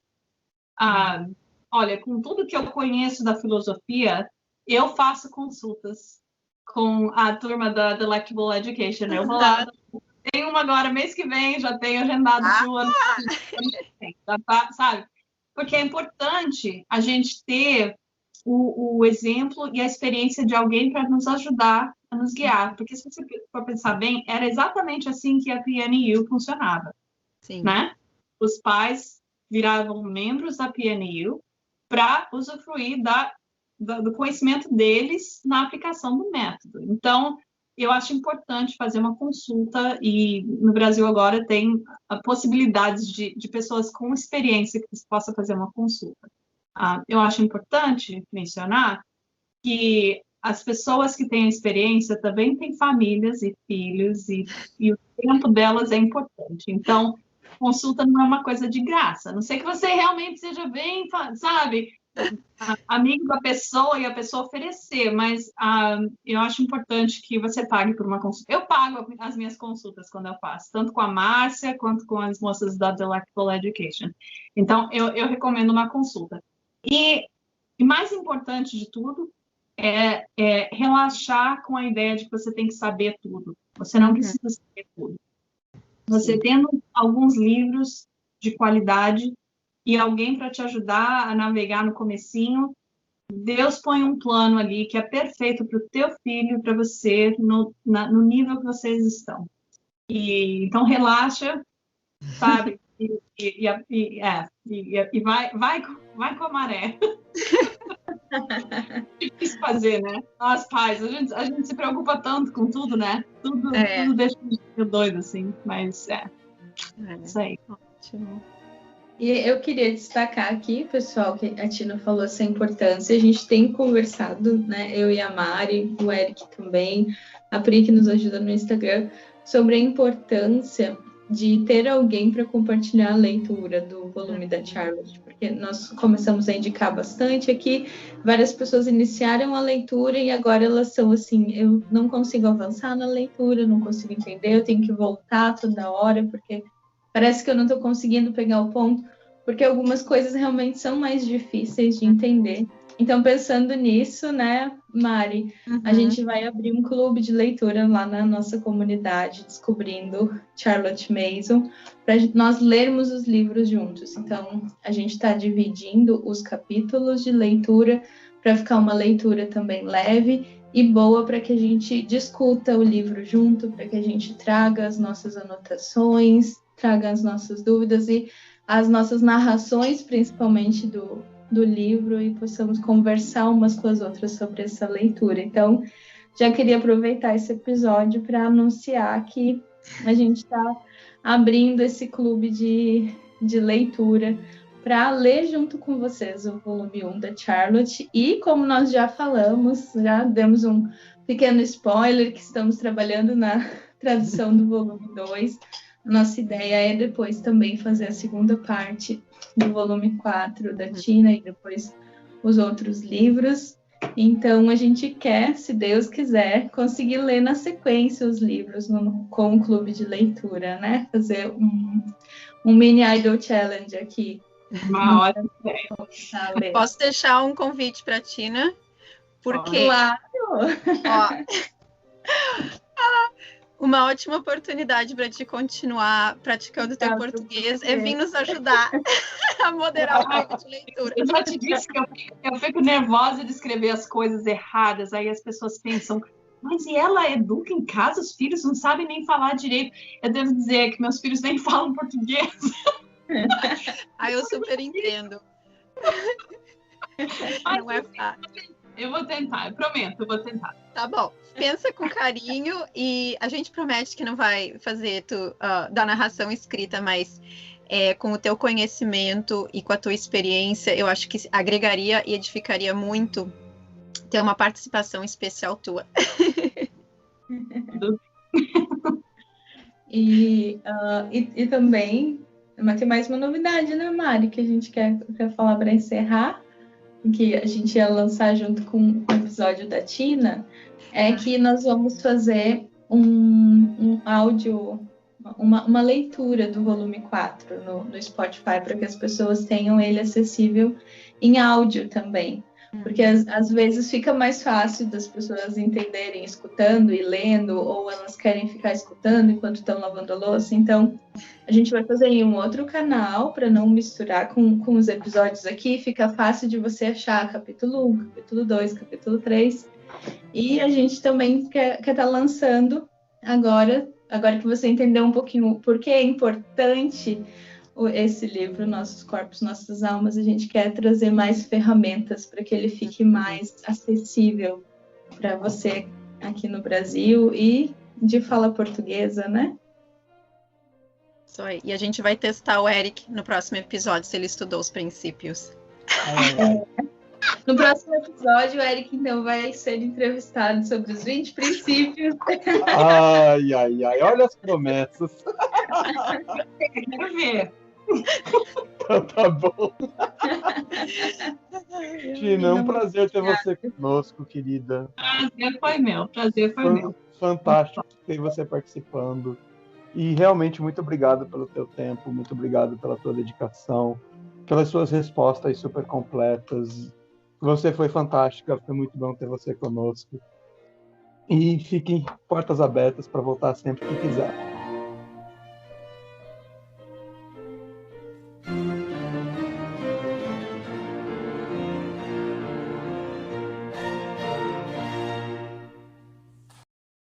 Olha, com tudo que eu conheço da filosofia, eu faço consultas com a turma da Delectable Education. Eu vou lá, tem uma agora, mês que vem, já tenho agendado para o ano que vem, sabe? Porque é importante a gente ter o exemplo e a experiência de alguém para nos ajudar a nos guiar. Porque se você for pensar bem, era exatamente assim que a PNU funcionava. Sim. Né? Os pais viravam membros da PNU para usufruir do conhecimento deles na aplicação do método. Então, eu acho importante fazer uma consulta, e no Brasil agora tem possibilidades de pessoas com experiência que você possa fazer uma consulta. Eu acho importante mencionar que as pessoas que têm experiência também têm famílias e filhos, e o tempo delas é importante. Então, consulta não é uma coisa de graça. A não sei que você realmente seja bem, sabe, amigo da pessoa e a pessoa oferecer, mas eu acho importante que você pague por uma consulta. Eu pago as minhas consultas quando eu faço, tanto com a Márcia quanto com as moças da Delectable Education. Então, eu recomendo uma consulta. E mais importante de tudo é relaxar com a ideia de que você tem que saber tudo. Você não precisa saber tudo. Você tendo alguns livros de qualidade e alguém para te ajudar a navegar no comecinho, Deus põe um plano ali que é perfeito para o teu filho e para você no nível que vocês estão. Então relaxa, sabe? E vai com a maré. Difícil fazer, né? Nós pais, a gente se preocupa tanto com tudo, né? Tudo deixa a gente doido, assim, mas isso aí. Ótimo. E eu queria destacar aqui, pessoal, que a Tina falou essa importância. A gente tem conversado, né? Eu e a Mari, o Eric também, a Pri que nos ajuda no Instagram, sobre a importância de ter alguém para compartilhar a leitura do volume da Charlotte, porque nós começamos a indicar bastante aqui, várias pessoas iniciaram a leitura e agora elas são assim, eu não consigo avançar na leitura, não consigo entender, eu tenho que voltar toda hora, porque parece que eu não estou conseguindo pegar o ponto, porque algumas coisas realmente são mais difíceis de entender. Então, pensando nisso, né, Mari, a gente vai abrir um clube de leitura lá na nossa comunidade, Descobrindo Charlotte Mason, para nós lermos os livros juntos. Então, a gente está dividindo os capítulos de leitura para ficar uma leitura também leve e boa, para que a gente discuta o livro junto, para que a gente traga as nossas anotações, traga as nossas dúvidas e as nossas narrações, principalmente do livro, e possamos conversar umas com as outras sobre essa leitura. Então, já queria aproveitar esse episódio para anunciar que a gente está abrindo esse clube de leitura para ler junto com vocês o volume 1 da Charlotte. E como nós já falamos, já demos um pequeno spoiler que estamos trabalhando na tradução do volume 2. Nossa ideia é depois também fazer a segunda parte do volume 4 da Tina e depois os outros livros. Então, a gente quer, se Deus quiser, conseguir ler na sequência os livros com o clube de leitura, né? Fazer um mini Idol Challenge aqui. Uma hora. Posso deixar um convite para a Tina? Porque claro. Uma ótima oportunidade para te continuar praticando teu português é vir nos ajudar a moderar o clube de leitura. Eu já te disse que eu fico nervosa de escrever as coisas erradas, aí as pessoas pensam, mas e ela educa em casa? Os filhos não sabem nem falar direito. Eu devo dizer que meus filhos nem falam português. Eu super entendo. Não é fácil. Eu vou tentar, eu prometo, eu vou tentar. Tá bom, pensa com carinho e a gente promete que não vai fazer da narração escrita, mas com o teu conhecimento e com a tua experiência, eu acho que agregaria e edificaria muito ter uma participação especial tua. E também tem mais uma novidade, né, Mari, que a gente quer falar para encerrar, que a gente ia lançar junto com o episódio da Tina, é que nós vamos fazer um áudio, uma leitura do volume 4 no Spotify, para que as pessoas tenham ele acessível em áudio também. Porque às vezes fica mais fácil das pessoas entenderem escutando e lendo, ou elas querem ficar escutando enquanto estão lavando a louça. Então, a gente vai fazer em um outro canal para não misturar com os episódios aqui. Fica fácil de você achar capítulo 1, capítulo 2, capítulo 3. E a gente também quer estar lançando agora que você entendeu um pouquinho por que é importante esse livro, Nossos Corpos, Nossas Almas, a gente quer trazer mais ferramentas para que ele fique mais acessível para você aqui no Brasil e de fala portuguesa, né? Isso aí. E a gente vai testar o Eric no próximo episódio, se ele estudou os princípios. No próximo episódio, o Eric, então, vai ser entrevistado sobre os 20 princípios. Ai, olha as promessas. Quero ver. Então tá bom. Tina, é um prazer ter você conosco, querida. Prazer foi meu. Fantástico ter você participando. E realmente muito obrigado pelo teu tempo, muito obrigado pela tua dedicação, pelas suas respostas super completas. Você foi fantástica, foi muito bom ter você conosco. E fiquem portas abertas para voltar sempre que quiser.